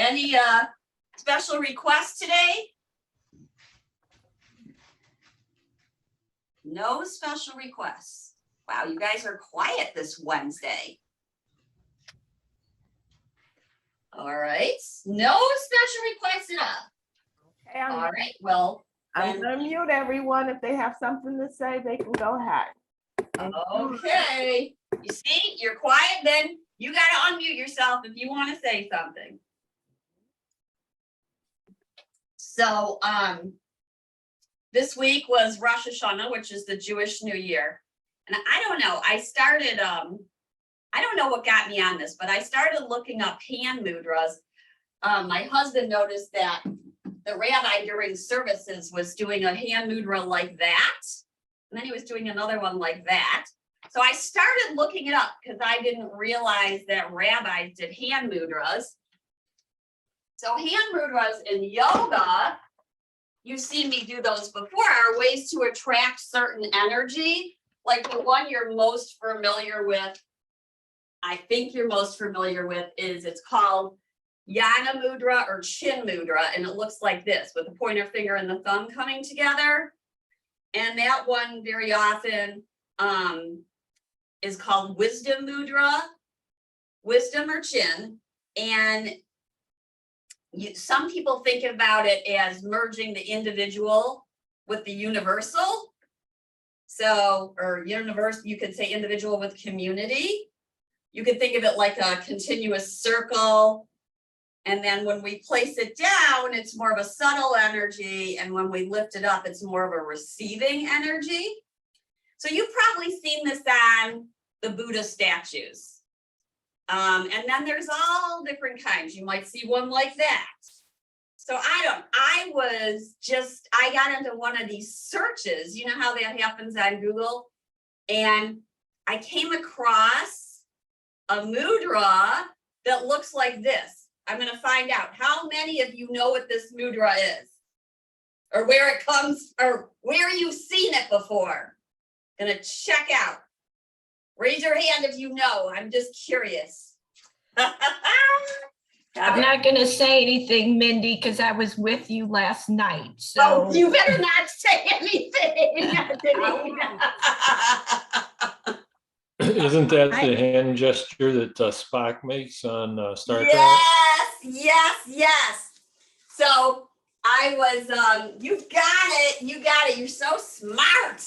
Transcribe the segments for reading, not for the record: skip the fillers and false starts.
Any special requests today? No special requests. Wow, you guys are quiet this Wednesday. All right, no special requests at all. Okay, All right, well, I'm gonna mute everyone. If they have something to say, they can go ahead. okay. You see, you're quiet, then you gotta unmute yourself if you want to say something. So, this week was Rosh Hashanah, which is the Jewish New Year. And I don't know, I started, I don't know what got me on this, but I started looking up hand mudras. My husband noticed that the rabbi during services was doing a hand mudra like that. And then he was doing another one like that. So I started looking it up because I didn't realize that rabbis did hand mudras. So hand mudras in yoga, you've seen me do those before, are ways to attract certain energy. Like the one you're most familiar with, I think you're most familiar with, is it's called Yana Mudra or Chin Mudra, and it looks like this with the pointer finger and the thumb coming together. And that one very often is called Wisdom Mudra, wisdom or chin. And some people think about it as merging the individual with the universal. So, or universe, you could say individual with community. You could think of it like a continuous circle. And then when we place it down, it's more of a subtle energy. And when we lift it up, it's more of a receiving energy. So you've probably seen this on the Buddha statues. And then there's all different kinds. You might see one like that. So I got into one of these searches, you know how that happens on Google, and I came across a mudra that looks like this. I'm going to find out how many of you know what this mudra is, or where it comes, or where you've seen it before. Going to check out. Raise your hand if you know. I'm just curious. I'm not going to say anything, Mindy, because I was with you last night. So Oh, you better not say anything. Isn't that the hand gesture that Spock makes on Star Trek? Yes. So I was, you got it. You're so smart.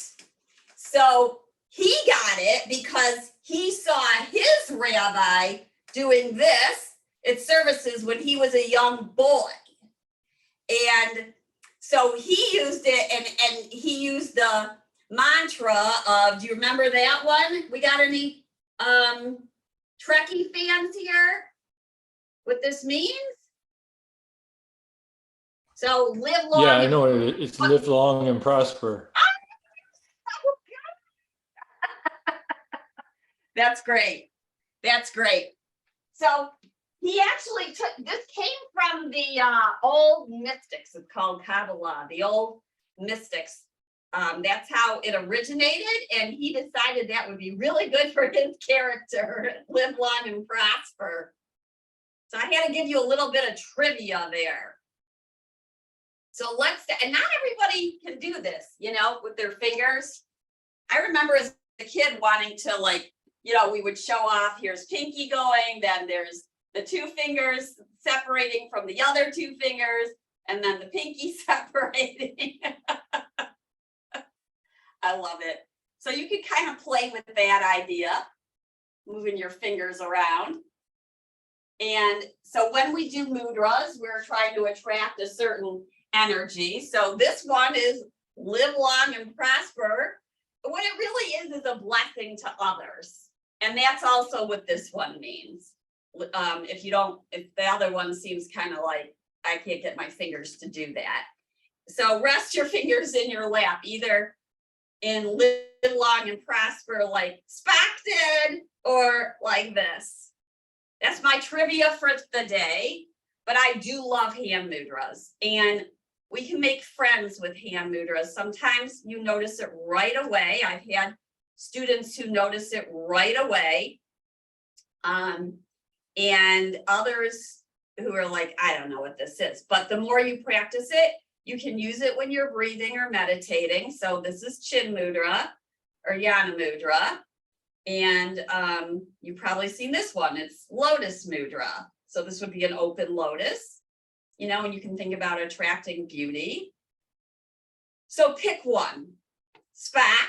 So he got it because he saw his rabbi doing this at services when he was a young boy. And so he used it, and he used the mantra of, do you remember that one? We got any Trekkie fans here? What this means? So live long. Yeah, I know it. It's live long and prosper. That's great. So he actually took, this came from the old mystics. It's called Kabbalah, the old mystics. That's how it originated, and he decided that would be really good for his character, live long and prosper. So I had to give you a little bit of trivia there. So and not everybody can do this, with their fingers. I remember as a kid wanting to we would show off, here's pinky going, then there's the two fingers separating from the other two fingers, and then the pinky separating. I love it. So you can kind of play with that idea, moving your fingers around. And so when we do mudras, we're trying to attract a certain energy. So this one is live long and prosper. But what it really is a blessing to others. And that's also what this one means. If the other one seems kind of like, I can't get my fingers to do that. So rest your fingers in your lap, either in live long and prosper like Spock did, or like this. That's my trivia for the day, but I do love hand mudras, and we can make friends with hand mudras. Sometimes you notice it right away. I've had students who notice it right away. And others, who are like, I don't know what this is, but the more you practice it, you can use it when you're breathing or meditating. So this is Chin Mudra or Yana Mudra. And you've probably seen this one, it's Lotus Mudra. So this would be an open lotus, you know, and you can think about attracting beauty. So pick one, SPAC,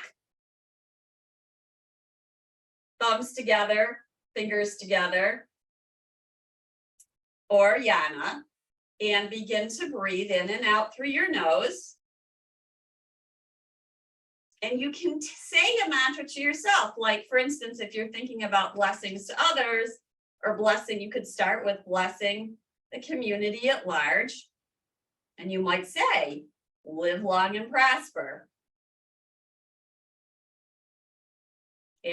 thumbs together, fingers together, or Yana, and begin to breathe in and out through your nose. And you can say a mantra to yourself. Like, for instance, if you're thinking about blessings to others or blessing, you could start with blessing the community at large. And you might say, live long and prosper.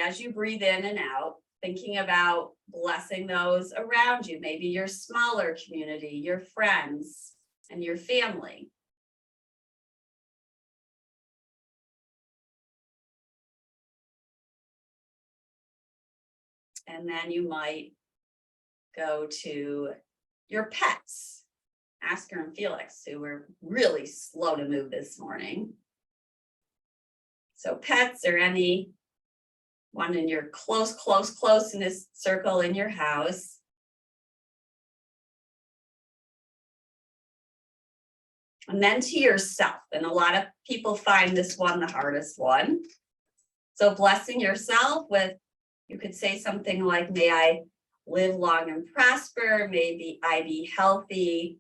As you breathe in and out, thinking about blessing those around you, maybe your smaller community, your friends, and your family. And then you might go to your pets, Oscar and Felix, who were really slow to move this morning. So pets or any one in your close in this circle in your house. And then to yourself. And a lot of people find this one the hardest one. So blessing yourself with, you could say something like, may I live long and prosper, maybe I be healthy,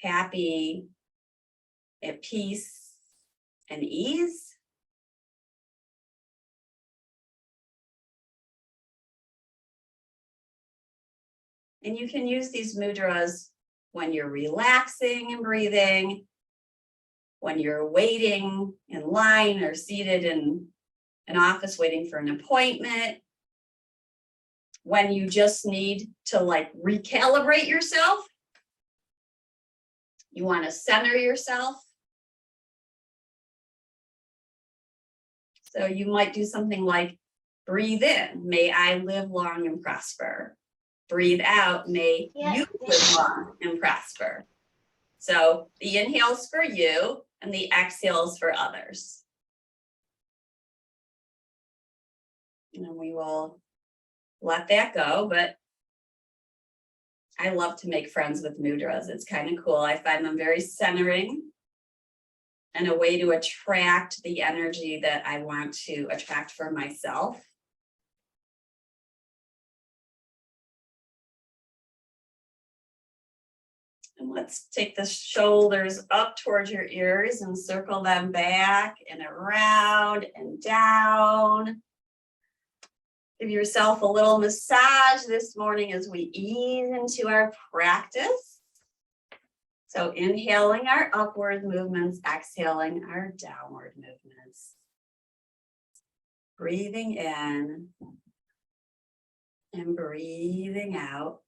happy, at peace and ease. And you can use these mudras when you're relaxing and breathing, when you're waiting in line or seated in an office waiting for an appointment, when you just need to like recalibrate yourself. You want to center yourself. So you might do something like breathe in, may I live long and prosper. Breathe out, may you live long and prosper. So the inhales for you and the exhales for others. And we will let that go, but I love to make friends with mudras. It's kind of cool. I find them very centering and a way to attract the energy that I want to attract for myself. And let's take the shoulders up towards your ears and circle them back and around and down. Give yourself a little massage this morning as we ease into our practice. So inhaling our upward movements, exhaling our downward movements. Breathing in and breathing out.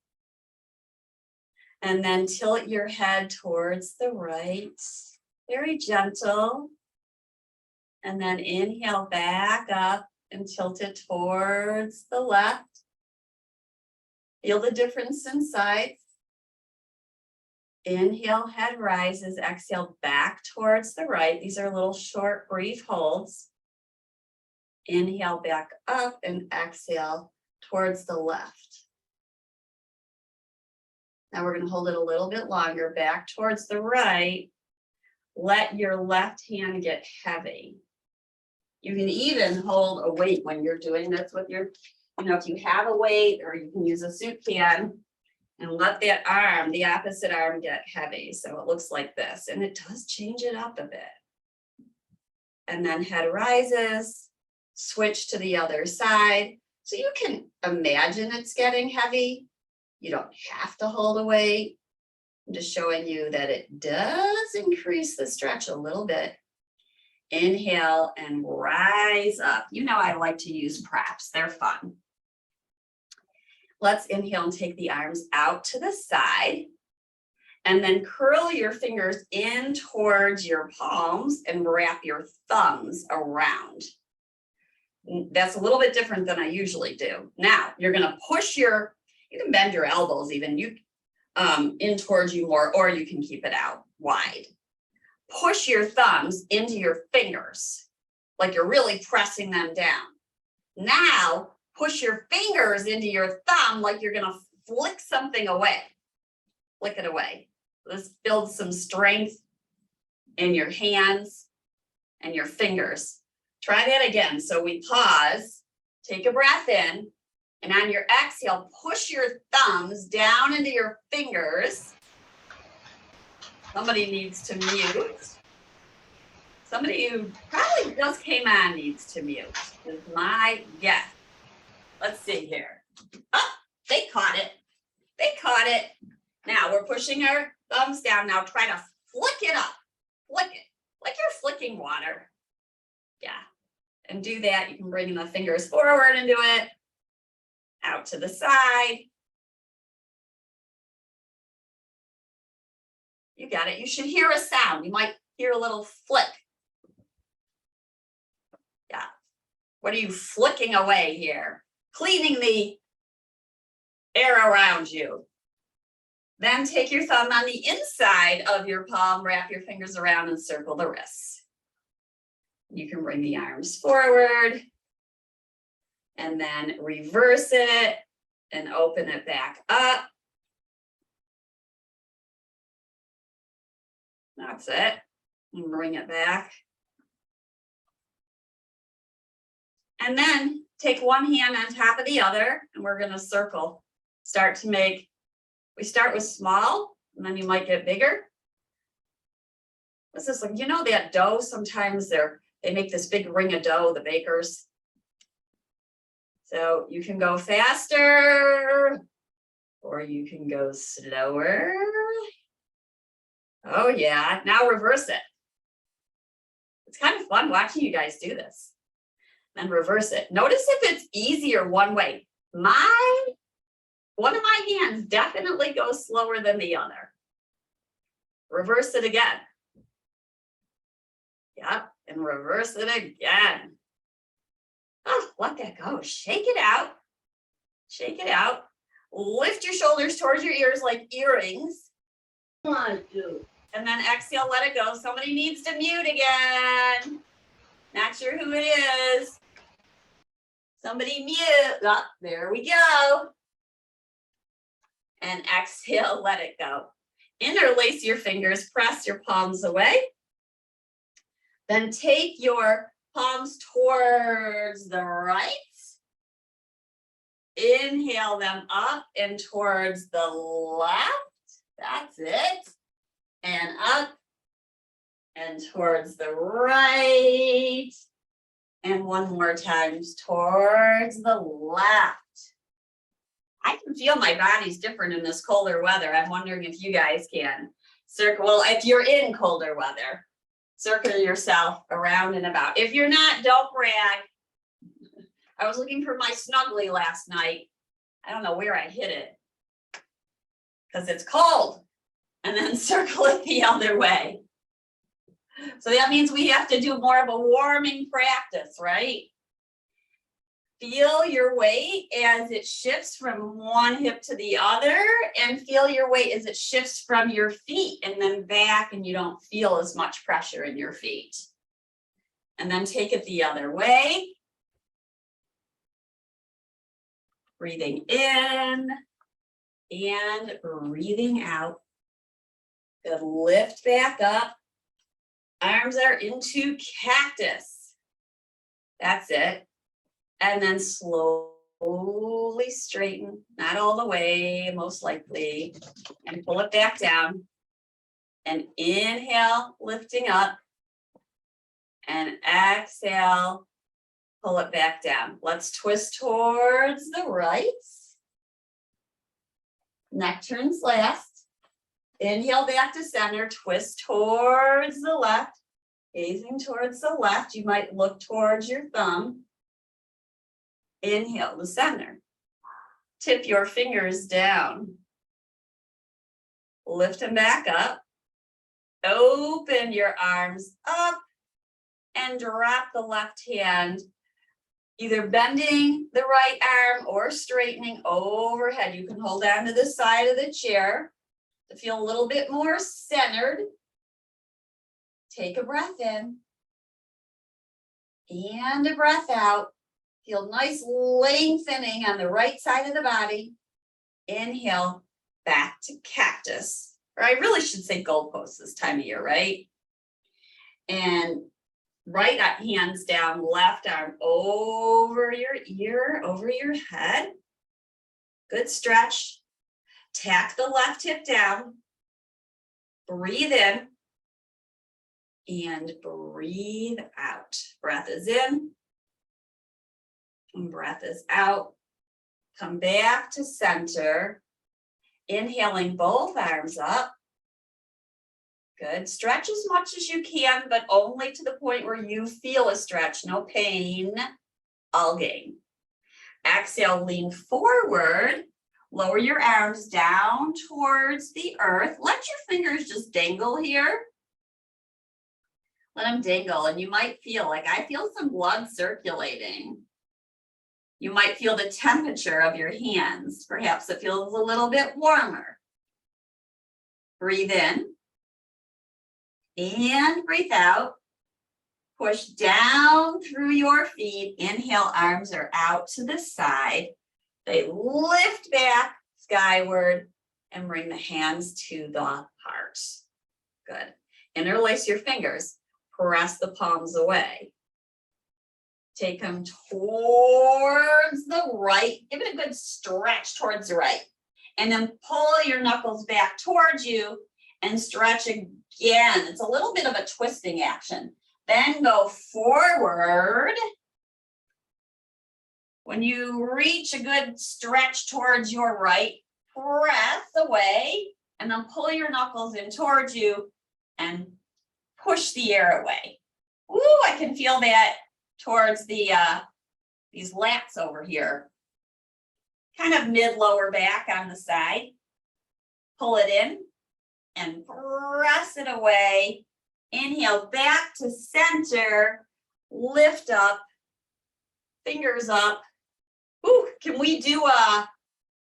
And then tilt your head towards the right, very gentle. And then inhale back up and tilt it towards the left. Feel the difference in sides. Inhale, head rises, exhale back towards the right. These are little short, brief holds. Inhale back up and exhale towards the left. Now we're going to hold it a little bit longer, back towards the right. Let your left hand get heavy. You can even hold a weight when you're doing this with your, if you have a weight, or you can use a soup can and let that arm, the opposite arm, get heavy. So it looks like this, and it does change it up a bit. And then head rises, switch to the other side. So you can imagine it's getting heavy. You don't have to hold a weight. I'm just showing you that it does increase the stretch a little bit. Inhale and rise up. I like to use props. They're fun. Let's inhale and take the arms out to the side. And then curl your fingers in towards your palms and wrap your thumbs around. That's a little bit different than I usually do. Now, you're going to push you can bend your elbows even. in towards you more, or you can keep it out wide. Push your thumbs into your fingers, like you're really pressing them down. Now, push your fingers into your thumb like you're gonna flick something away. Flick it away. This builds some strength in your hands and your fingers. Try that again. So we pause, take a breath in, and on your exhale, push your thumbs down into your fingers. Somebody needs to mute. Somebody who probably just came on needs to mute, is my guess. Let's see here. Oh, they caught it. They caught it. Now we're pushing our thumbs down. Now try to flick it up. Flick it, like you're flicking water. Yeah, and do that. You can bring the fingers forward and do it. Out to the side. You got it. You should hear a sound. You might hear a little flick. Yeah. What are you flicking away here? Cleaning the air around you. Then take your thumb on the inside of your palm, wrap your fingers around and circle the wrists. You can bring the arms forward and then reverse it and open it back up. That's it. And bring it back. And then take one hand on top of the other, and we're going to circle. Start to make, we start with small, and then you might get bigger. This is like, you know, that dough, sometimes they make this big ring of dough, the bakers. So you can go faster, or you can go slower. Oh yeah, now reverse it. It's kind of fun watching you guys do this. Then reverse it. Notice if it's easier one way. One of my hands definitely goes slower than the other. Reverse it again. Yep, and reverse it again. Oh, let that go. Shake it out. Shake it out. Lift your shoulders towards your ears like earrings. 1, 2. And then exhale, let it go. Somebody needs to mute again. Not sure who it is. Somebody mute. Oh, there we go. And exhale, let it go. Interlace your fingers, press your palms away. Then take your palms towards the right. Inhale them up and towards the left. That's it. And up and towards the right. And one more time towards the left. I can feel my body's different in this colder weather. I'm wondering if you guys can. Circle, well, if you're in colder weather, circle yourself around and about. If you're not, don't brag. I was looking for my snuggly last night. I don't know where I hid it because it's cold. And then circle it the other way. So that means we have to do more of a warming practice, right? Feel your weight as it shifts from one hip to the other, and feel your weight as it shifts from your feet and then back, and you don't feel as much pressure in your feet. And then take it the other way. Breathing in and breathing out. Good, lift back up. Arms are into cactus. That's it. And then slowly straighten, not all the way, most likely, and pull it back down. And inhale, lifting up. And exhale, pull it back down. Let's twist towards the right. Neck turns last. Inhale back to center, twist towards the left. Gazing towards the left, you might look towards your thumb. Inhale to center. Tip your fingers down. Lift them back up. Open your arms up and drop the left hand, either bending the right arm or straightening overhead. You can hold on to the side of the chair. to feel a little bit more centered, take a breath in and a breath out. Feel nice lengthening on the right side of the body. Inhale, back to cactus. Or I really should say goalpost this time of year, right? And right hands down, left arm over your ear, over your head. Good stretch. Tack the left hip down. Breathe in. And breathe out. Breath is in. And breath is out. Come back to center. Inhaling both arms up. Good. Stretch as much as you can, but only to the point where you feel a stretch. No pain. All gain. Exhale, lean forward. Lower your arms down towards the earth. Let your fingers just dangle here. Let them dangle, and you might feel like I feel some blood circulating. You might feel the temperature of your hands. Perhaps it feels a little bit warmer. Breathe in and breathe out. Push down through your feet. Inhale, arms are out to the side. They lift back skyward and bring the hands to the heart. Good. Interlace your fingers. Press the palms away. Take them towards the right. Give it a good stretch towards the right. And then pull your knuckles back towards you and stretch again. It's a little bit of a twisting action. Then go forward. When you reach a good stretch towards your right, press away and then pull your knuckles in towards you and push the air away. Ooh, I can feel that towards the these lats over here. Kind of mid-lower back on the side. Pull it in and press it away. Inhale back to center. Lift up. Fingers up. Ooh, can we do a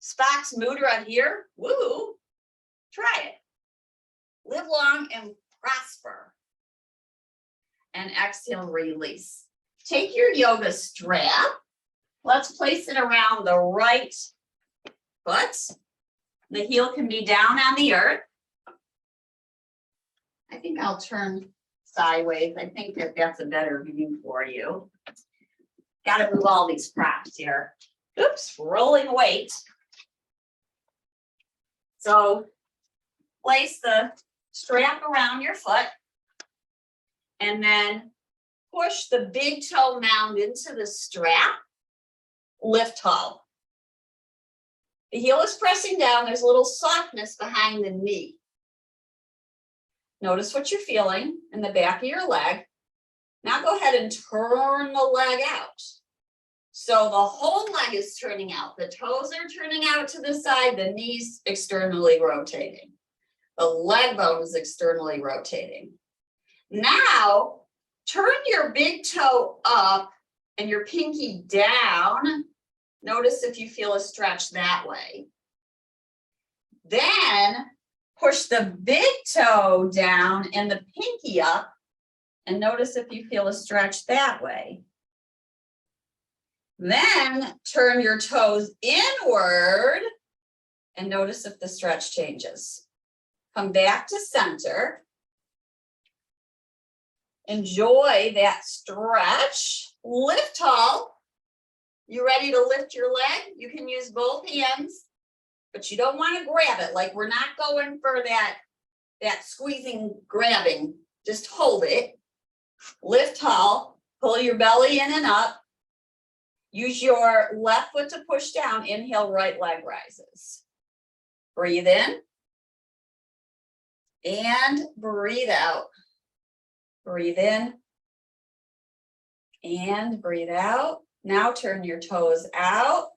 Spock's Mudra here? Woo! Try it. Live long and prosper. And exhale, release. Take your yoga strap. Let's place it around the right foot. The heel can be down on the earth. I think I'll turn sideways. I think that that's a better view for you. Got to move all these props here. Oops, rolling weight. So place the strap around your foot and then push the big toe mound into the strap. Lift tall. The heel is pressing down. There's a little softness behind the knee. Notice what you're feeling in the back of your leg. Now go ahead and turn the leg out. So the whole leg is turning out. The toes are turning out to the side, the knees externally rotating. The leg bone is externally rotating. Now, turn your big toe up and your pinky down. Notice if you feel a stretch that way. Then push the big toe down and the pinky up. And notice if you feel a stretch that way. Then turn your toes inward and notice if the stretch changes. Come back to center. Enjoy that stretch. Lift tall. You ready to lift your leg? You can use both hands, but you don't want to grab it. Like we're not going for that squeezing, grabbing. Just hold it. Lift tall. Pull your belly in and up. Use your left foot to push down. Inhale, right leg rises. Breathe in. And breathe out. Breathe in. And breathe out. Now turn your toes out.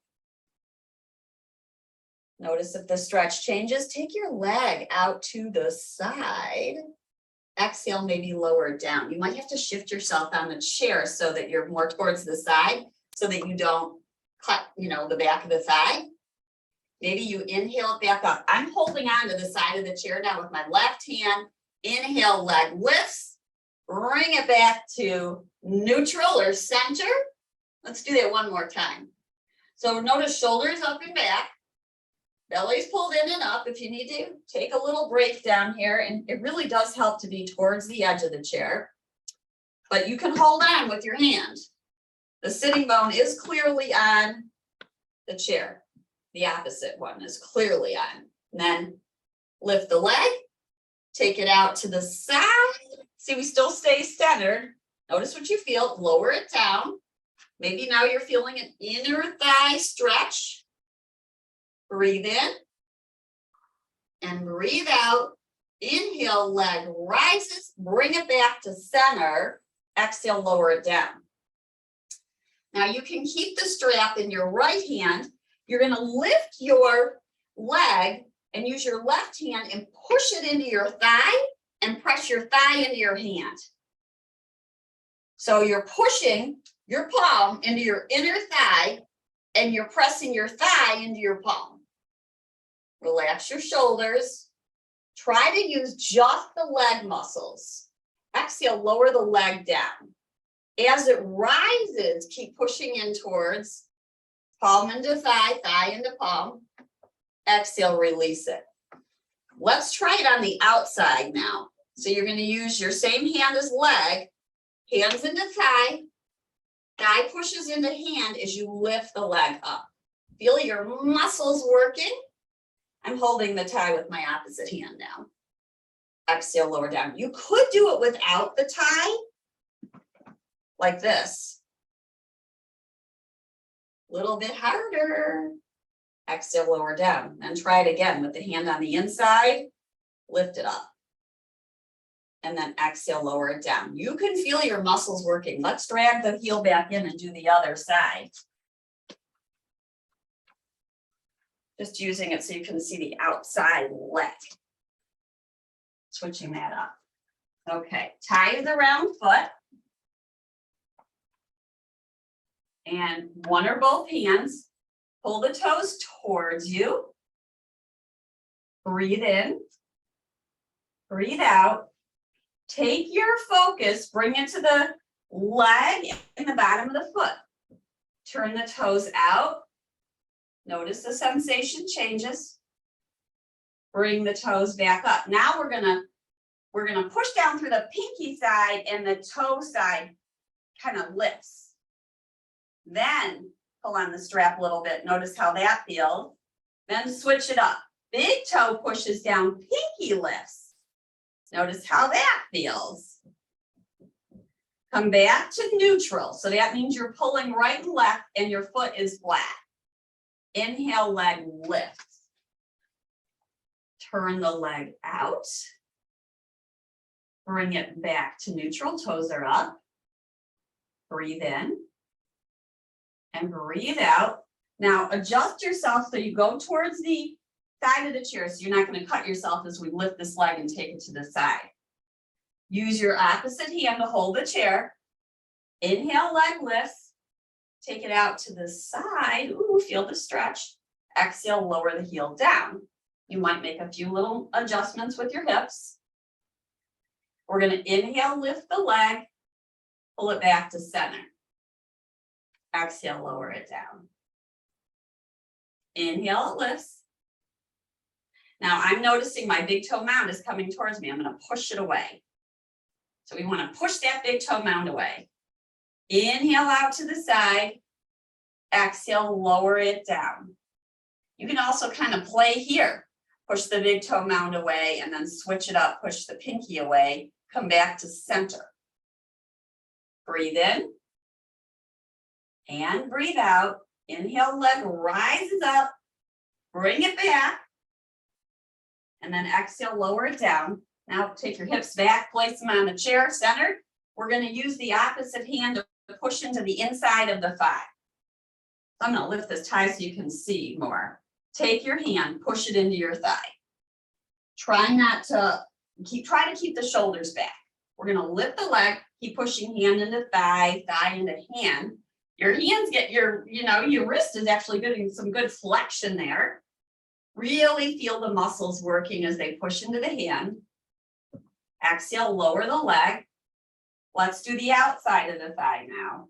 Notice if the stretch changes. Take your leg out to the side. Exhale, maybe lower it down. You might have to shift yourself on the chair so that you're more towards the side, so that you don't cut, the back of the thigh. Maybe you inhale it back up. I'm holding on to the side of the chair now with my left hand. Inhale, leg lifts. Bring it back to neutral or center. Let's do that one more time. So notice shoulders up and back. Belly's pulled in and up. If you need to take a little break down here, and it really does help to be towards the edge of the chair, but you can hold on with your hand. The sitting bone is clearly on the chair. The opposite one is clearly on. And then lift the leg, take it out to the side. See, we still stay centered. Notice what you feel, lower it down. Maybe now you're feeling an inner thigh stretch. Breathe in and breathe out. Inhale, leg rises, bring it back to center. Exhale, lower it down. Now you can keep the strap in your right hand. You're going to lift your leg and use your left hand and push it into your thigh and press your thigh into your hand. So you're pushing your palm into your inner thigh and you're pressing your thigh into your palm. Relax your shoulders. Try to use just the leg muscles. Exhale, lower the leg down. As it rises, keep pushing in towards palm into thigh, thigh into palm. Exhale, release it. Let's try it on the outside now. So you're going to use your same hand as leg, hands into thigh, thigh pushes into hand as you lift the leg up. Feel your muscles working. I'm holding the tie with my opposite hand now. Exhale, lower down. You could do it without the tie, like this. A little bit harder. Exhale, lower down. Then try it again with the hand on the inside. Lift it up. And then exhale, lower it down. You can feel your muscles working. Let's drag the heel back in and do the other side. Just using it so you can see the outside leg. Switching that up. Okay, tie the round foot. And one or both hands, pull the toes towards you. Breathe in, breathe out. Take your focus, bring it to the leg and the bottom of the foot. Turn the toes out. Notice the sensation changes. Bring the toes back up. Now we're gonna push down through the pinky side and the toe side kind of lifts. Then pull on the strap a little bit. Notice how that feels. Then switch it up. Big toe pushes down, pinky lifts. Notice how that feels. Come back to neutral. So that means you're pulling right and left and your foot is flat. Inhale, leg lifts. Turn the leg out. Bring it back to neutral, toes are up. Breathe in. And breathe out. Now adjust yourself so you go towards the side of the chair so you're not going to cut yourself as we lift this leg and take it to the side. Use your opposite hand to hold the chair. Inhale, leg lifts. Take it out to the side. Ooh, feel the stretch. Exhale, lower the heel down. You might make a few little adjustments with your hips. We're going to inhale, lift the leg, pull it back to center. Exhale, lower it down. Inhale, it lifts. Now I'm noticing my big toe mound is coming towards me. I'm going to push it away. So we want to push that big toe mound away. Inhale out to the side. Exhale, lower it down. You can also kind of play here. Push the big toe mound away and then switch it up. Push the pinky away. Come back to center. Breathe in. And breathe out. Inhale, leg rises up. Bring it back. And then exhale, lower it down. Now take your hips back, place them on the chair, centered. We're going to use the opposite hand to push into the inside of the thigh. So I'm going to lift this tie so you can see more. Take your hand, push it into your thigh. Try to keep the shoulders back. We're going to lift the leg, keep pushing hand into thigh, thigh into hand. Your hands get your wrist is actually getting some good flexion there. Really feel the muscles working as they push into the hand. Exhale, lower the leg. Let's do the outside of the thigh now.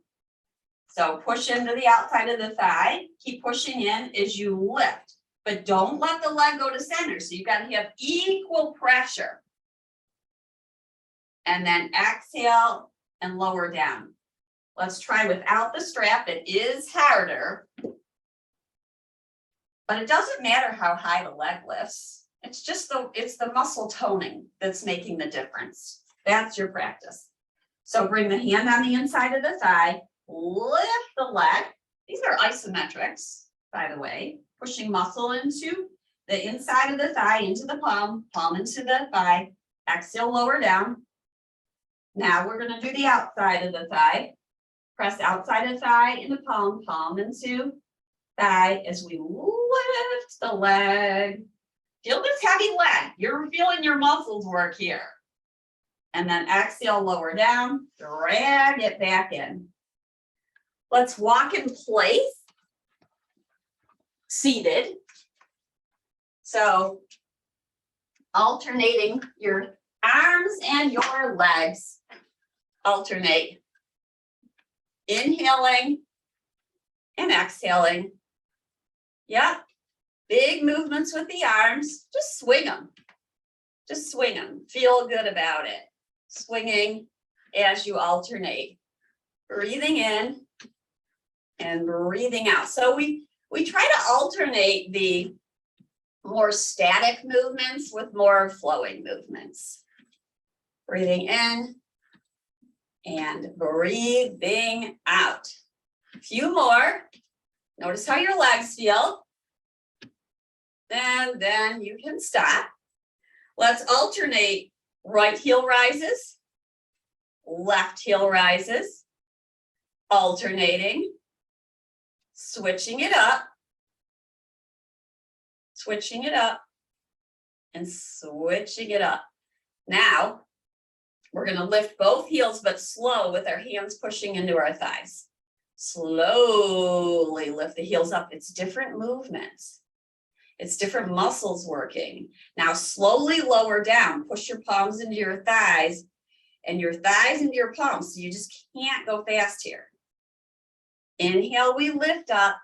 So push into the outside of the thigh. Keep pushing in as you lift, but don't let the leg go to center. So you've got to have equal pressure. And then exhale and lower down. Let's try without the strap. It is harder, but it doesn't matter how high the leg lifts. It's just it's the muscle toning that's making the difference. That's your practice. So bring the hand on the inside of the thigh, lift the leg. These are isometrics, by the way, pushing muscle into the inside of the thigh, into the palm, palm into the thigh. Exhale, lower down. Now we're going to do the outside of the thigh. Press outside of thigh into palm, palm into thigh as we lift the leg. Feel this heavy leg. You're feeling your muscles work here. And then exhale, lower down, drag it back in. Let's walk in place, seated. So alternating your arms and your legs. Alternate. Inhaling and exhaling. Yeah. Big movements with the arms. Just swing them. Just swing them. Feel good about it. Swinging as you alternate. Breathing in and breathing out. So we try to alternate the more static movements with more flowing movements. Breathing in and breathing out. A few more. Notice how your legs feel. And then you can stop. Let's alternate right heel rises, left heel rises, alternating, switching it up, and switching it up. Now, we're going to lift both heels, but slow with our hands pushing into our thighs. Slowly lift the heels up. It's different movements. It's different muscles working. Now, slowly lower down. Push your palms into your thighs and your thighs into your palms. So you just can't go fast here. Inhale, we lift up.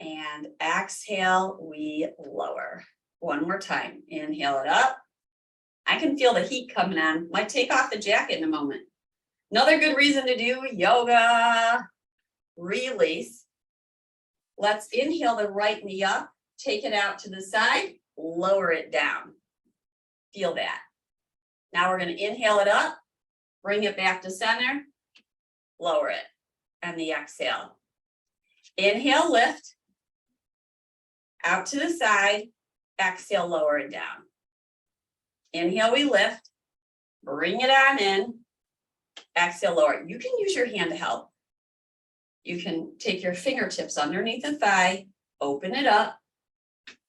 And exhale, we lower. One more time. Inhale it up. I can feel the heat coming on. Might take off the jacket in a moment. Another good reason to do yoga. Release. Let's inhale the right knee up. Take it out to the side. Lower it down. Feel that. Now we're going to inhale it up. Bring it back to center. Lower it. And the exhale. Inhale, lift. Out to the side. Exhale, lower it down. Inhale, we lift. Bring it on in. Exhale, lower. You can use your hand to help. You can take your fingertips underneath the thigh, open it up,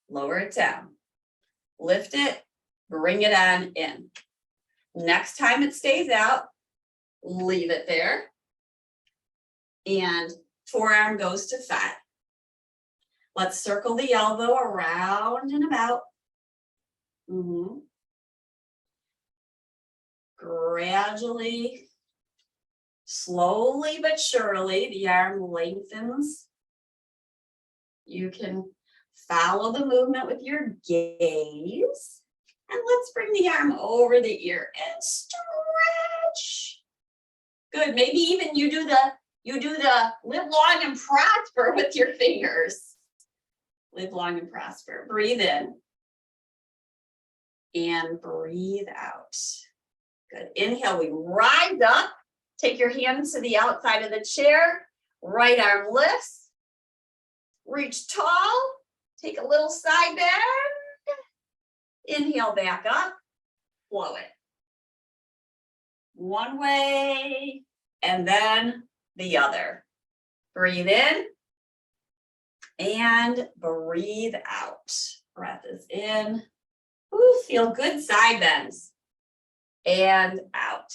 lower it down. Lift it, bring it on in. Next time it stays out, leave it there. And forearm goes to thigh. Let's circle the elbow around and about. Gradually, slowly but surely, the arm lengthens. You can follow the movement with your gaze. And let's bring the arm over the ear and stretch. Good. Maybe even you do the live long and prosper with your fingers. Live long and prosper. Breathe in. And breathe out. Good. Inhale, we rise up. Take your hands to the outside of the chair. Right arm lifts. Reach tall. Take a little side bend. Inhale back up. Flow it. One way and then the other. Breathe in and breathe out. Breath is in. Ooh, feel good side bends. And out.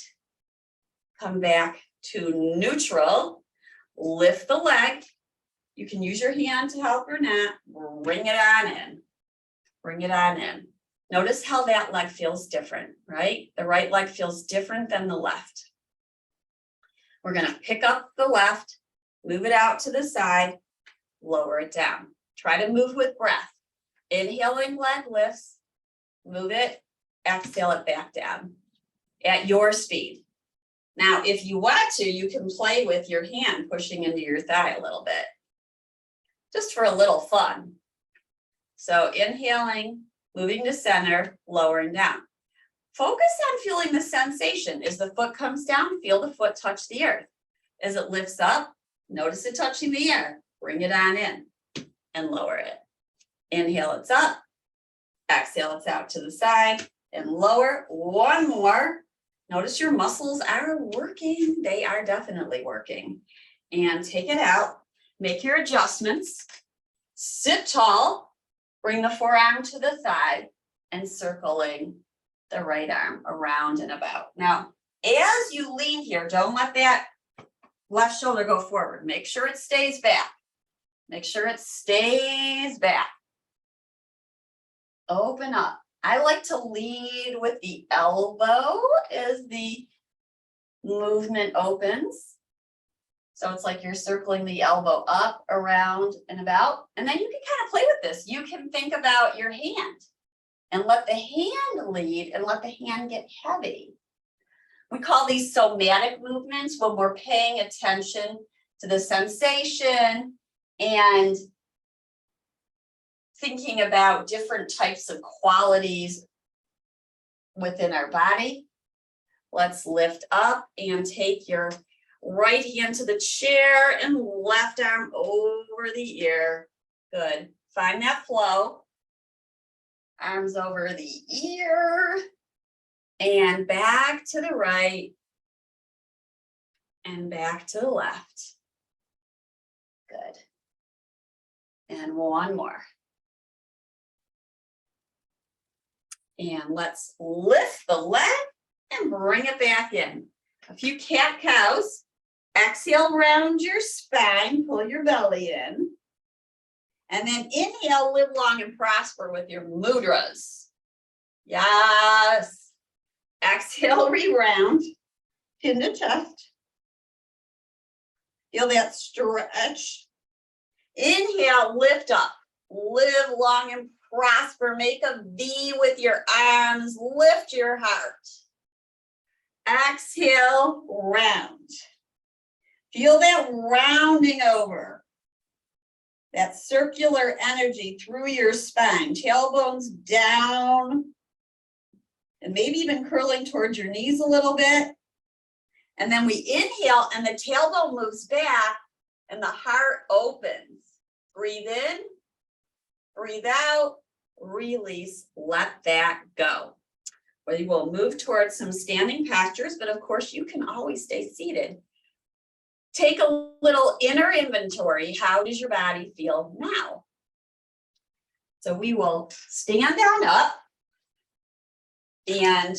Come back to neutral. Lift the leg. You can use your hand to help or not. Bring it on in. Bring it on in. Notice how that leg feels different, right? The right leg feels different than the left. We're going to pick up the left, move it out to the side, lower it down. Try to move with breath. Inhaling, leg lifts, move it, exhale it back down at your speed. Now, if you want to, you can play with your hand pushing into your thigh a little bit, just for a little fun. So inhaling, moving to center, lowering down. Focus on feeling the sensation. As the foot comes down, feel the foot touch the earth. As it lifts up, notice it touching the air. Bring it on in and lower it. Inhale, it's up. Exhale, it's out to the side and lower. One more. Notice your muscles are working. They are definitely working. And take it out. Make your adjustments. Sit tall. Bring the forearm to the thigh and circling the right arm around and about. Now, as you lean here, don't let that left shoulder go forward. Make sure it stays back. Make sure it stays back. Open up. I like to lead with the elbow as the movement opens. So it's like you're circling the elbow up, around, and about. And then you can kind of play with this. You can think about your hand and let the hand lead and let the hand get heavy. We call these somatic movements when we're paying attention to the sensation and thinking about different types of qualities within our body. Let's lift up and take your right hand to the chair and left arm over the ear. Good. Find that flow. Arms over the ear and back to the right and back to the left. Good. And one more. And let's lift the leg and bring it back in. A few cat cows. Exhale, round your spine, pull your belly in. And then inhale, live long and prosper with your mudras. Yes. Exhale, re-round, pin to chest. Feel that stretch. Inhale, lift up, live long and prosper. Make a V with your arms, lift your heart. Exhale, round. Feel that rounding over. That circular energy through your spine, tailbones down, and maybe even curling towards your knees a little bit. And then we inhale and the tailbone moves back and the heart opens. Breathe in, breathe out, release, let that go. We will move towards some standing postures, but of course you can always stay seated. Take a little inner inventory. How does your body feel now? So we will stand down up and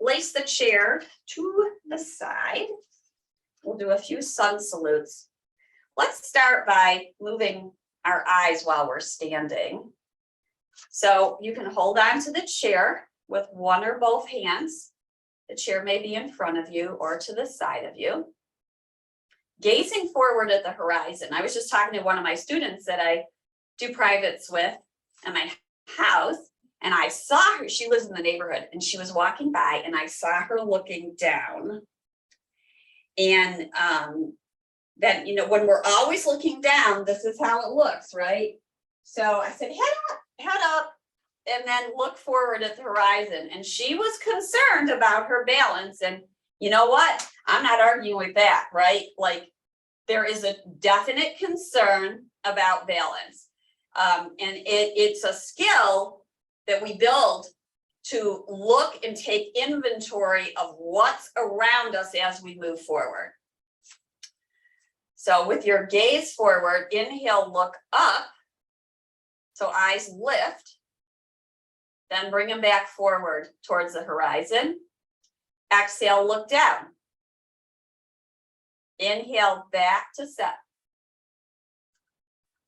place the chair to the side. We'll do a few sun salutes. Let's start by moving our eyes while we're standing. So you can hold on to the chair with one or both hands. The chair may be in front of you or to the side of you. Gazing forward at the horizon. I was just talking to one of my students that I do privates with at my house, and I saw her. She lives in the neighborhood, and she was walking by, and I saw her looking down. And then, you know, when we're always looking down, this is how it looks, right? So I said, head up, and then look forward at the horizon. And she was concerned about her balance. And you know what? I'm not arguing with that, right? Like, there is a definite concern about balance. And it's a skill that we build to look and take inventory of what's around us as we move forward. So with your gaze forward, inhale, look up. So eyes lift. Then bring them back forward towards the horizon. Exhale, look down. Inhale, back to Sept.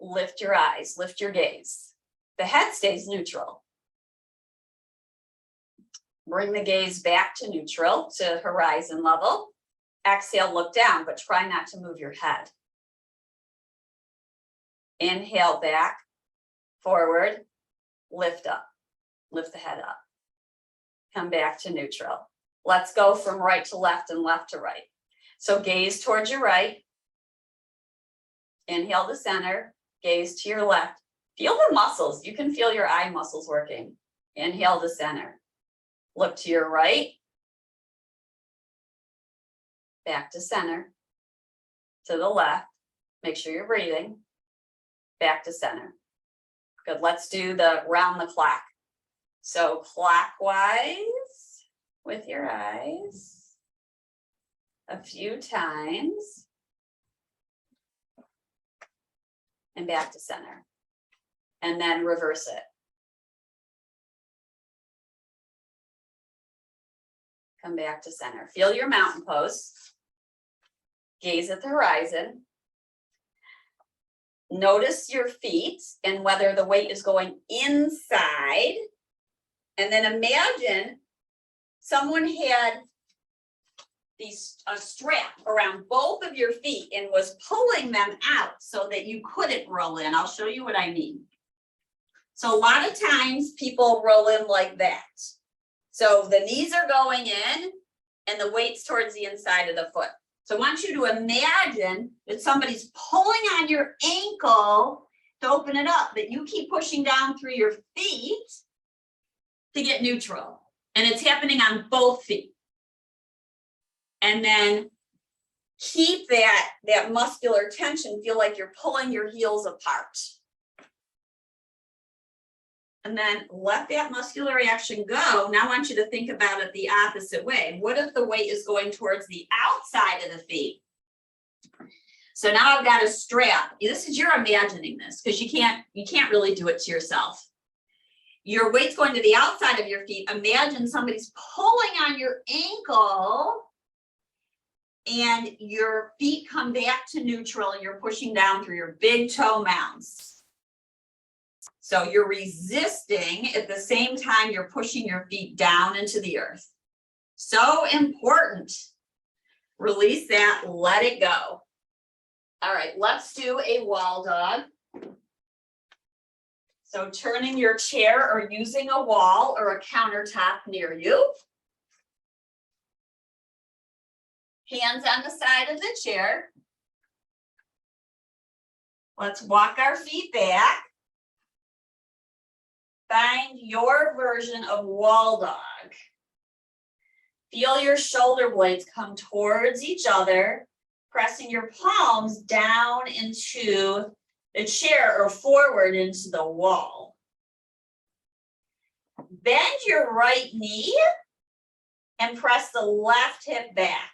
Lift your eyes, lift your gaze. The head stays neutral. Bring the gaze back to neutral, to horizon level. Exhale, look down, but try not to move your head. Inhale back, forward, lift up, lift the head up. Come back to neutral. Let's go from right to left and left to right. So gaze towards your right. Inhale to center, gaze to your left. Feel the muscles. You can feel your eye muscles working. Inhale to center. Look to your right. Back to center. To the left. Make sure you're breathing. Back to center. Good. Let's do the round the clock. So clockwise with your eyes a few times. And back to center. And then reverse it. Come back to center. Feel your mountain pose. Gaze at the horizon. Notice your feet and whether the weight is going inside. And then imagine someone had a strap around both of your feet and was pulling them out so that you couldn't roll in. I'll show you what I mean. So a lot of times people roll in like that. So the knees are going in and the weight's towards the inside of the foot. So I want you to imagine that somebody's pulling on your ankle to open it up, that you keep pushing down through your feet to get neutral. And it's happening on both feet. And then keep that muscular tension, feel like you're pulling your heels apart. And then let that muscular reaction go. Now I want you to think about it the opposite way. What if the weight is going towards the outside of the feet? So now I've got a strap. This is, you're imagining this because you can't really do it to yourself. Your weight's going to the outside of your feet. Imagine somebody's pulling on your ankle and your feet come back to neutral and you're pushing down through your big toe mounds. So you're resisting at the same time you're pushing your feet down into the earth. So important. Release that, let it go. All right, let's do a wall dog. So turning your chair or using a wall or a countertop near you. Hands on the side of the chair. Let's walk our feet back. Find your version of wall dog. Feel your shoulder blades come towards each other, pressing your palms down into the chair or forward into the wall. Bend your right knee and press the left hip back.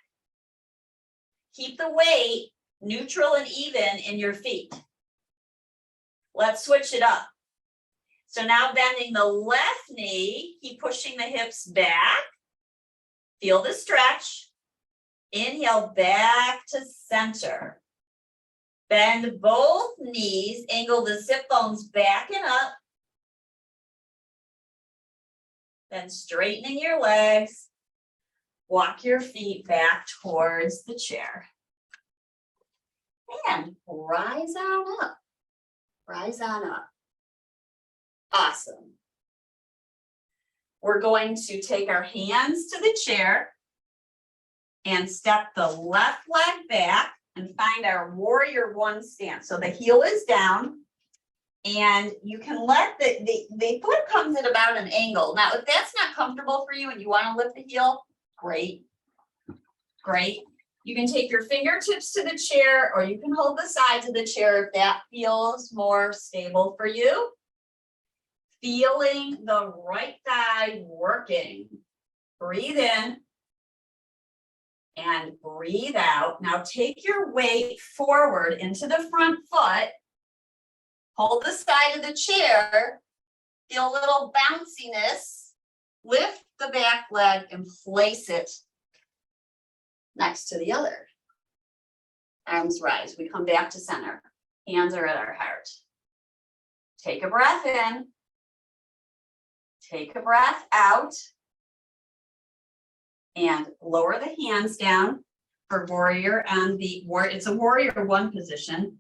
Keep the weight neutral and even in your feet. Let's switch it up. So now bending the left knee, keep pushing the hips back. Feel the stretch. Inhale back to center. Bend both knees, angle the sit bones back and up. Then straightening your legs. Walk your feet back towards the chair. And rise on up. Rise on up. Awesome. We're going to take our hands to the chair and step the left leg back and find our warrior one stance. So the heel is down and you can let the foot comes at about an angle. Now, if that's not comfortable for you and you want to lift the heel, great. Great. You can take your fingertips to the chair or you can hold the sides of the chair if that feels more stable for you. Feeling the right thigh working. Breathe in and breathe out. Now take your weight forward into the front foot. Hold the side of the chair. Feel a little bounciness. Lift the back leg and place it next to the other. Arms rise. We come back to center. Hands are at our heart. Take a breath in. Take a breath out. And lower the hands down for warrior and it's a warrior one position.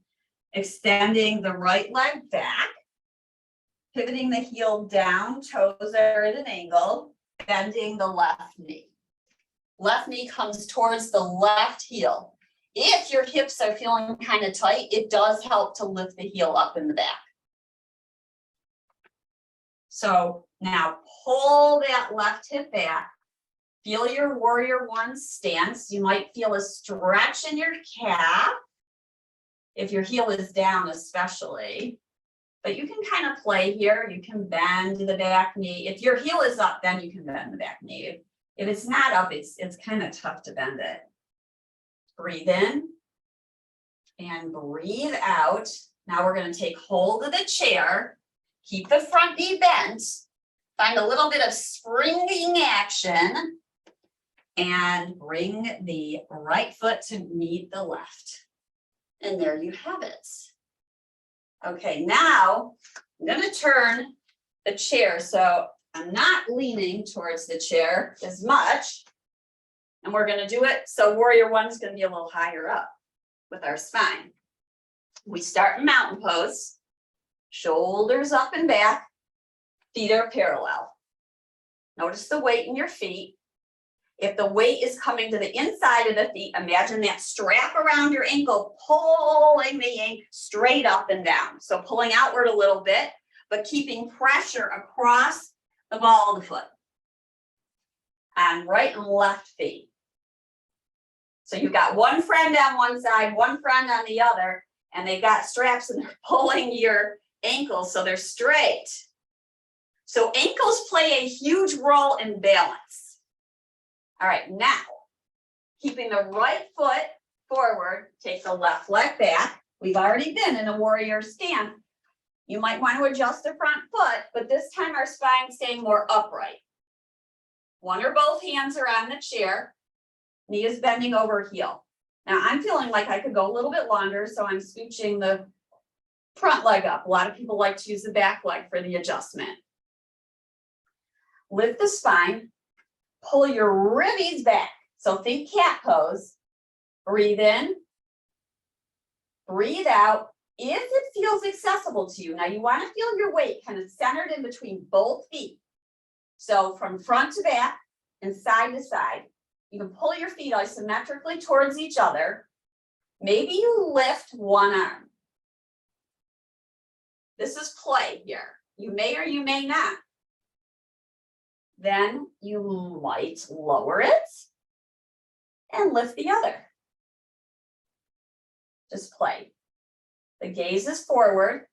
Extending the right leg back. Pivoting the heel down, toes are at an angle. Bending the left knee. Left knee comes towards the left heel. If your hips are feeling kind of tight, it does help to lift the heel up in the back. So now pull that left hip back. Feel your warrior one stance. You might feel a stretch in your calf. If your heel is down especially. But you can kind of play here. You can bend the back knee. If your heel is up, then you can bend the back knee. If it's not up, it's kind of tough to bend it. Breathe in and breathe out. Now we're going to take hold of the chair. Keep the front knee bent. Find a little bit of springing action. And bring the right foot to meet the left. And there you have it. Okay, now I'm going to turn the chair. So I'm not leaning towards the chair as much. And we're going to do it. So warrior one is going to be a little higher up with our spine. We start in mountain pose. Shoulders up and back. Feet are parallel. Notice the weight in your feet. If the weight is coming to the inside of the feet, imagine that strap around your ankle, pulling the ankle straight up and down. So pulling outward a little bit, but keeping pressure across the ball of the foot. On right and left feet. So you've got one friend on one side, one friend on the other, and they've got straps and they're pulling your ankles so they're straight. So ankles play a huge role in balance. All right, now, keeping the right foot forward, take the left leg back. We've already been in a warrior stance. You might want to adjust the front foot, but this time our spine staying more upright. One or both hands are on the chair. Knee is bending over heel. Now I'm feeling like I could go a little bit longer, so I'm scooching the front leg up. A lot of people like to use the back leg for the adjustment. Lift the spine. Pull your ribbies back. So think cat pose. Breathe in. Breathe out. If it feels accessible to you. Now you want to feel your weight kind of centered in between both feet. So from front to back and side to side. You can pull your feet isometrically towards each other. Maybe you lift one arm. This is play here. You may or you may not. Then you might lower it and lift the other. Just play. The gaze is forward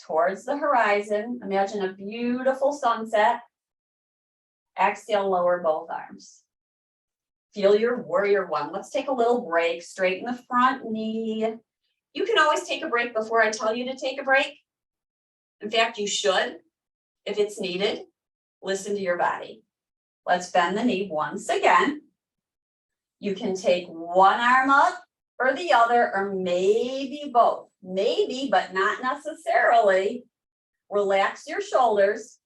towards the horizon. Imagine a beautiful sunset. Exhale, lower both arms. Feel your warrior one. Let's take a little break. Straighten the front knee. You can always take a break before I tell you to take a break. In fact, you should. If it's needed, listen to your body. Let's bend the knee once again. You can take one arm up or the other, or maybe both. Maybe, but not necessarily. Relax your shoulders.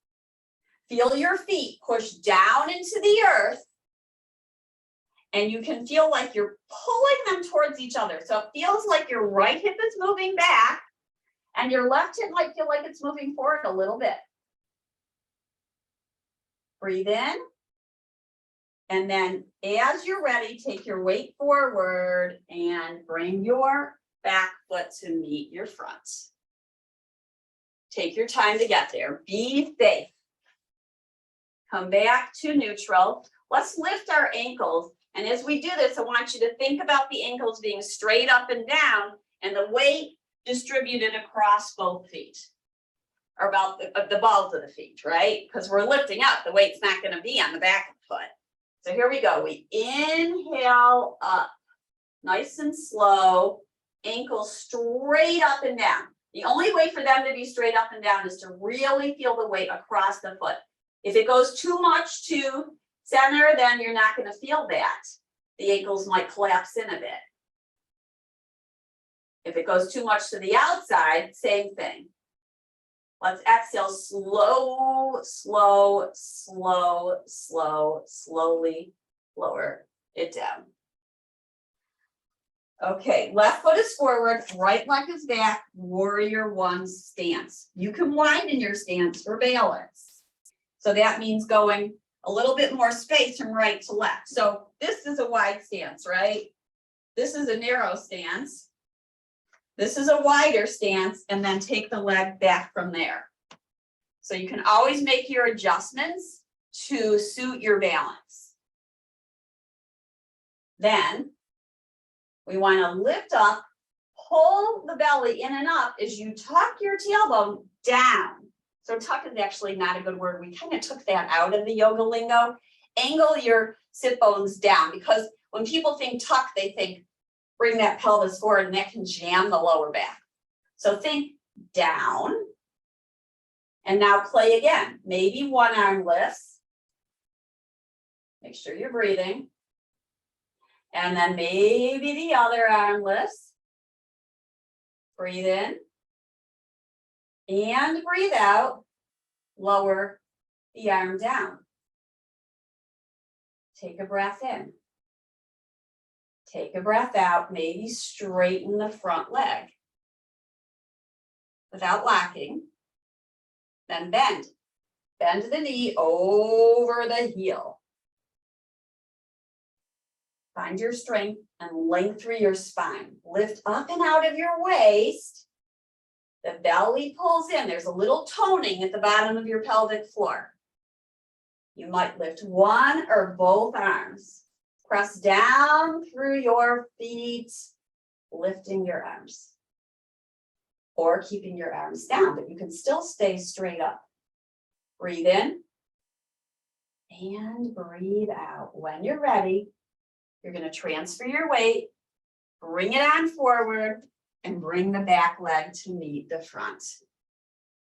Feel your feet push down into the earth. And you can feel like you're pulling them towards each other. So it feels like your right hip is moving back and your left hip might feel like it's moving forward a little bit. Breathe in. And then as you're ready, take your weight forward and bring your back foot to meet your front. Take your time to get there. Be safe. Come back to neutral. Let's lift our ankles. And as we do this, I want you to think about the ankles being straight up and down and the weight distributed across both feet. Or about the balls of the feet, right? Because we're lifting up. The weight's not going to be on the back of the foot. So here we go. We inhale up. Nice and slow. Ankles straight up and down. The only way for them to be straight up and down is to really feel the weight across the foot. If it goes too much to center, then you're not going to feel that. The ankles might collapse in a bit. If it goes too much to the outside, same thing. Let's exhale slowly lower it down. Okay, left foot is forward, right leg is back, warrior one stance. You can widen your stance for balance. So that means going a little bit more space from right to left. So this is a wide stance, right? This is a narrow stance. This is a wider stance, and then take the leg back from there. So you can always make your adjustments to suit your balance. Then we want to lift up, pull the belly in and up as you tuck your tailbone down. So tuck is actually not a good word. We kind of took that out of the yoga lingo. Angle your sit bones down, because when people think tuck, they think bring that pelvis forward, and that can jam the lower back. So think down. And now play again. Maybe one arm lifts. Make sure you're breathing. And then maybe the other arm lifts. Breathe in. And breathe out. Lower the arm down. Take a breath in. Take a breath out. Maybe straighten the front leg without locking. Then bend. Bend the knee over the heel. Find your strength and length through your spine. Lift up and out of your waist. The belly pulls in. There's a little toning at the bottom of your pelvic floor. You might lift one or both arms. Press down through your feet, lifting your arms. Or keeping your arms down, but you can still stay straight up. Breathe in and breathe out. When you're ready, you're going to transfer your weight, bring it on forward, and bring the back leg to meet the front.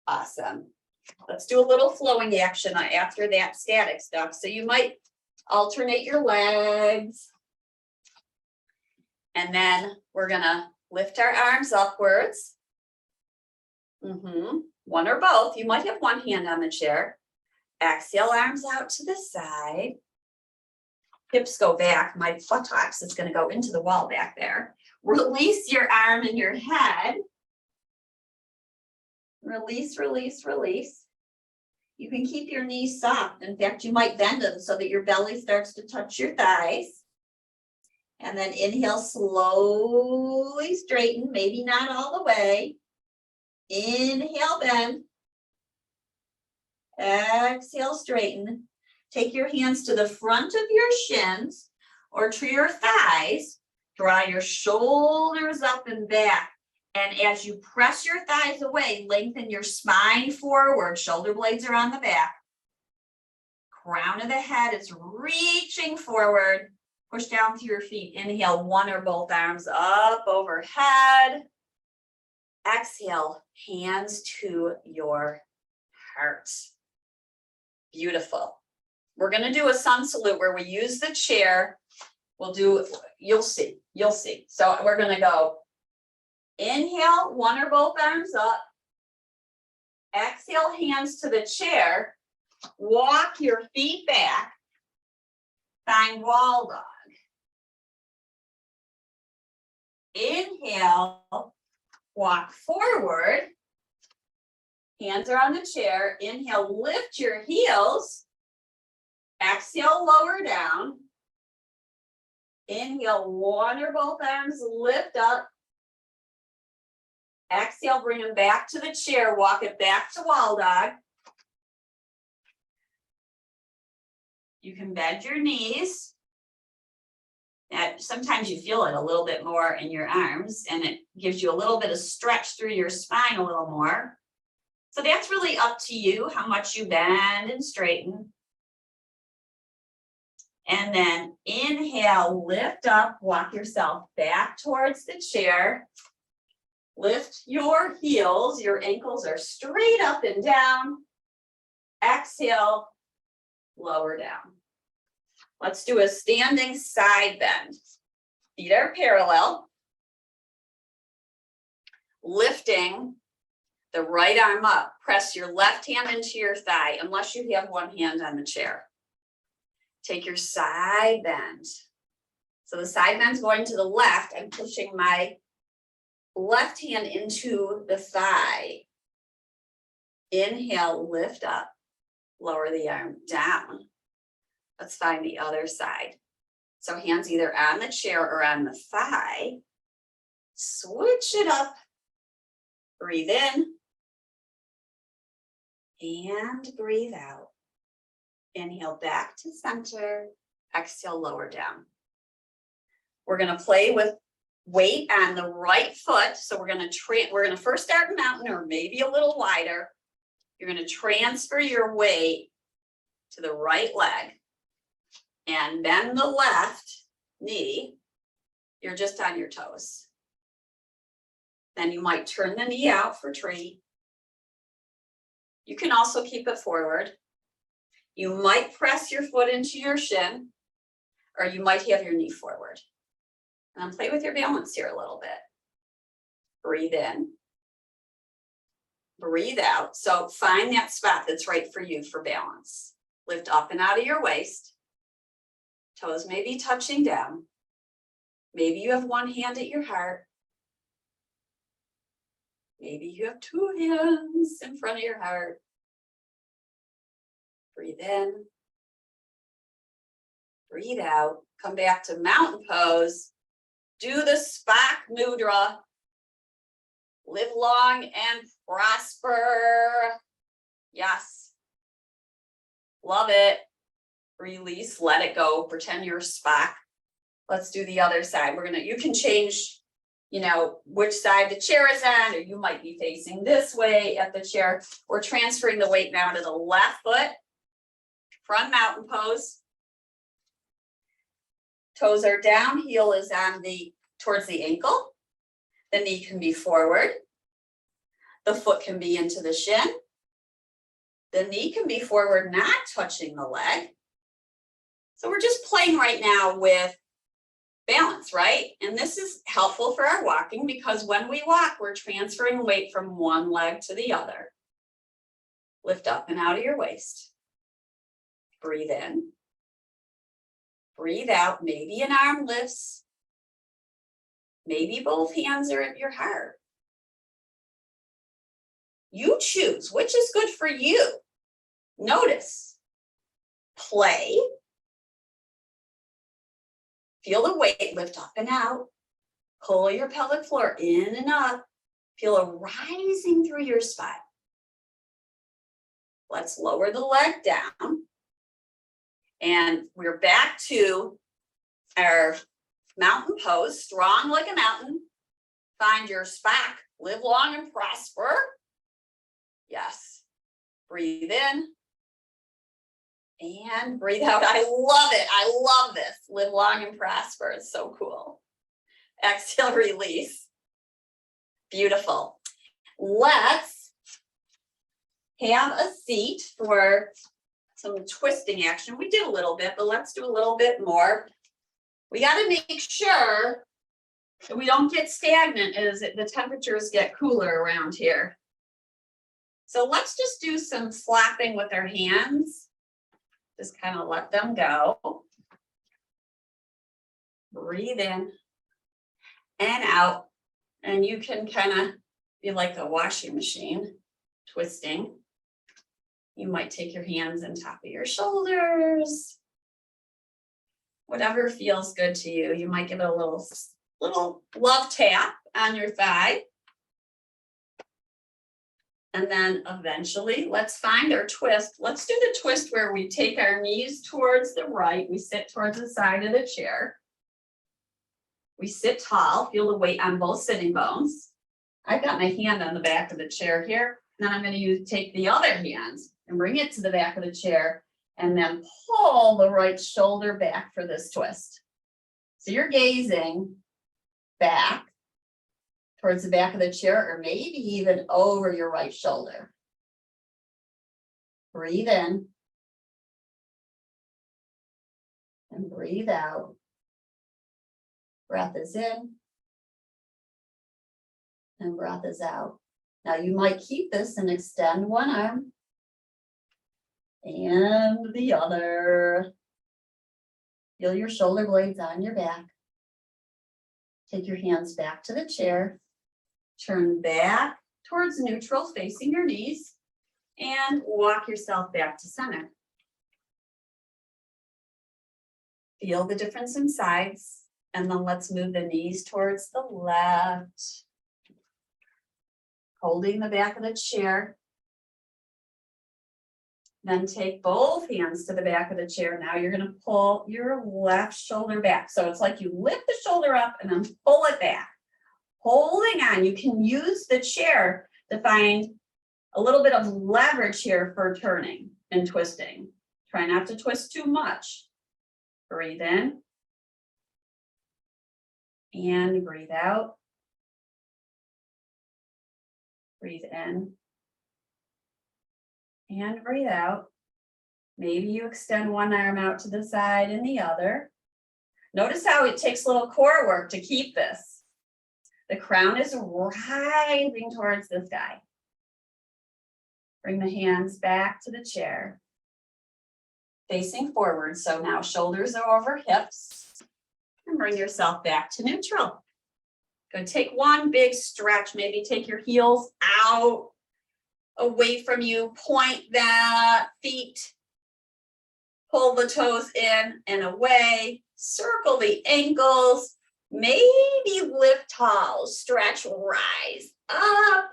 Awesome. Let's do a little flowing action after that static stuff. So you might alternate your legs. And then we're going to lift our arms upwards. One or both. You might have one hand on the chair. Exhale, arms out to the side. Hips go back. My buttocks is going to go into the wall back there. Release your arm and your head. Release, release, release. You can keep your knees soft. In fact, you might bend them so that your belly starts to touch your thighs. And then inhale, slowly straighten, maybe not all the way. Inhale, bend. Exhale, straighten. Take your hands to the front of your shins or to your thighs. Draw your shoulders up and back. And as you press your thighs away, lengthen your spine forward. Shoulder blades are on the back. Crown of the head is reaching forward. Push down through your feet. Inhale, one or both arms up overhead. Exhale, hands to your heart. Beautiful. We're going to do a sun salute where we use the chair. We'll do, you'll see. So we're going to go inhale, one or both arms up. Exhale, hands to the chair. Walk your feet back. Find wall dog. Inhale, walk forward. Hands are on the chair. Inhale, lift your heels. Exhale, lower down. Inhale, one or both arms lift up. Exhale, bring them back to the chair. Walk it back to wall dog. You can bend your knees. Sometimes you feel it a little bit more in your arms, and it gives you a little bit of stretch through your spine a little more. So that's really up to you, how much you bend and straighten. And then inhale, lift up, walk yourself back towards the chair. Lift your heels, your ankles are straight up and down. Exhale, lower down. Let's do a standing side bend. Feet are parallel. lifting the right arm up. Press your left hand into your thigh, unless you have one hand on the chair. Take your side bend. So the side bend's going to the left. I'm pushing my left hand into the thigh. Inhale, lift up, lower the arm down. Let's find the other side. So hands either on the chair or on the thigh. Switch it up. Breathe in. And breathe out. Inhale back to center. Exhale, lower down. We're going to play with weight on the right foot. So we're going to first start mountain or maybe a little wider. You're going to transfer your weight to the right leg and bend the left knee. You're just on your toes. Then you might turn the knee out for tree. You can also keep it forward. You might press your foot into your shin, or you might have your knee forward. And then play with your balance here a little bit. Breathe in. Breathe out. So find that spot that's right for you for balance. Lift up and out of your waist. Toes may be touching down. Maybe you have one hand at your heart. Maybe you have two hands in front of your heart. Breathe in. Breathe out. Come back to mountain pose. Do the Spock Mudra. Live long and prosper. Yes. Love it. Release, let it go. Pretend you're Spock. Let's do the other side. You can change, which side the chair is on, or you might be facing this way at the chair. We're transferring the weight now to the left foot. Front mountain pose. Toes are down, heel is on towards the ankle. The knee can be forward. The foot can be into the shin. The knee can be forward, not touching the leg. So we're just playing right now with balance, right? And this is helpful for our walking because when we walk, we're transferring weight from one leg to the other. Lift up and out of your waist. Breathe in. Breathe out. Maybe an arm lifts. Maybe both hands are at your heart. You choose which is good for you. Notice. Play. Feel the weight lift up and out. Pull your pelvic floor in and up. Feel it rising through your spine. Let's lower the leg down. And we're back to our mountain pose, strong like a mountain. Find your Spock. Live long and prosper. Yes. Breathe in. And breathe out. I love it. I love this. Live long and prosper. It's so cool. Exhale, release. Beautiful. Let's have a seat for some twisting action. We did a little bit, but let's do a little bit more. We got to make sure that we don't get stagnant as the temperatures get cooler around here. So let's just do some slapping with our hands. Just kind of let them go. Breathe in and out. And you can kind of be like a washing machine, twisting. You might take your hands on top of your shoulders. Whatever feels good to you. You might give it a little love tap on your thigh. And then eventually, let's find our twist. Let's do the twist where we take our knees towards the right. We sit towards the side of the chair. We sit tall, feel the weight on both sitting bones. I've got my hand on the back of the chair here. Then I'm going to take the other hand and bring it to the back of the chair and then pull the right shoulder back for this twist. So you're gazing back towards the back of the chair, or maybe even over your right shoulder. Breathe in. And breathe out. Breath is in. And breath is out. Now you might keep this and extend one arm and the other. Feel your shoulder blades on your back. Take your hands back to the chair. Turn back towards neutral, facing your knees, and walk yourself back to center. Feel the difference in sides, and then let's move the knees towards the left. Holding the back of the chair. Then take both hands to the back of the chair. Now you're going to pull your left shoulder back. So it's like you lift the shoulder up and then pull it back. Holding on, you can use the chair to find a little bit of leverage here for turning and twisting. Try not to twist too much. Breathe in. And breathe out. Breathe in. And breathe out. Maybe you extend one arm out to the side and the other. Notice how it takes a little core work to keep this. The crown is rising towards the sky. Bring the hands back to the chair. Facing forward. So now shoulders are over hips. And bring yourself back to neutral. Go take one big stretch. Maybe take your heels out, away from you. Point that feet. Pull the toes in and away. Circle the ankles. Maybe lift tall. Stretch, rise up.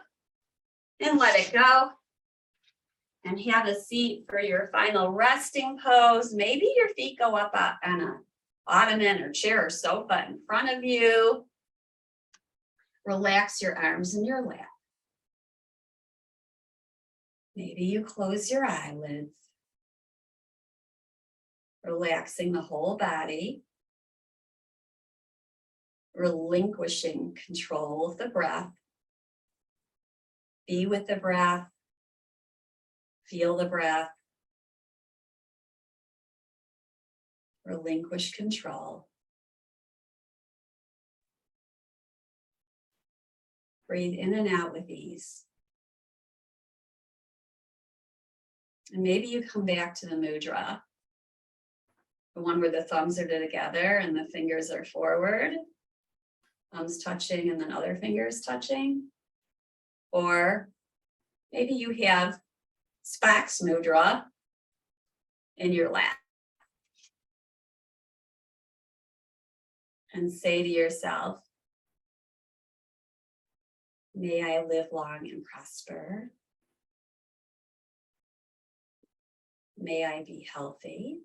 And let it go. And have a seat for your final resting pose. Maybe your feet go up on a ottoman or chair or sofa in front of you. Relax your arms in your lap. Maybe you close your eyelids. Relaxing the whole body. Relinquishing control of the breath. Be with the breath. Feel the breath. Relinquish control. Breathe in and out with ease. And maybe you come back to the mudra, the one where the thumbs are together and the fingers are forward, thumbs touching and then other fingers touching. Or maybe you have Spock's mudra in your lap. And say to yourself, may I live long and prosper. May I be healthy.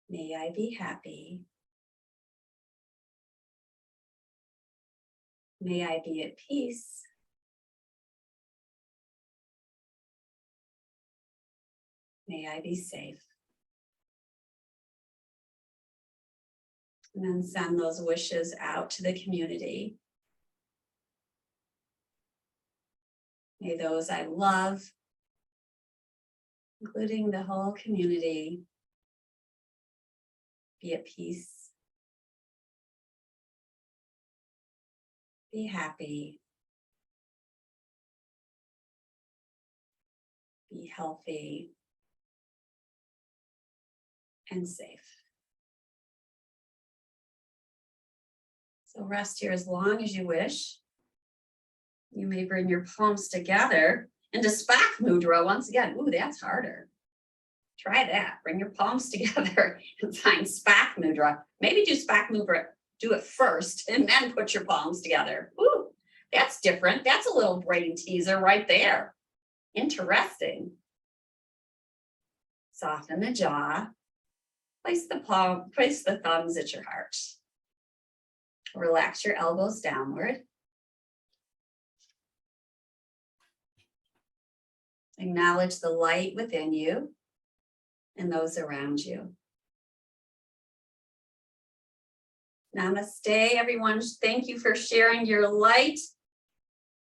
May I be happy. May I be at peace. May I be safe. And then send those wishes out to the community. May those I love, including the whole community, be at peace, be happy, be healthy, and safe. So rest here as long as you wish. You may bring your palms together into Spock Mudra once again. Ooh, that's harder. Try that. Bring your palms together and find Spock Mudra. Maybe do Spock Mudra, do it first, and then put your palms together. Ooh, that's different. That's a little brain teaser right there. Interesting. Soften the jaw. Place the thumbs at your heart. Relax your elbows downward. Acknowledge the light within you and those around you. Namaste, everyone. Thank you for sharing your light.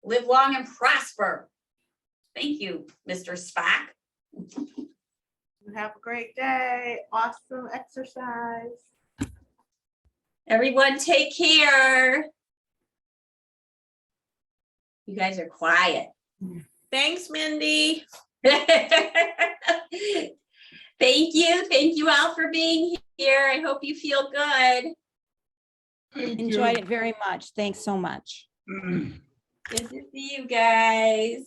Live long and prosper. Thank you, Mr. Spock. Have a great day. Awesome exercise. Everyone take care. You guys are quiet. Thanks, Mindy. Thank you all for being here. I hope you feel good. Enjoyed it very much. Thanks so much. Good to see you guys.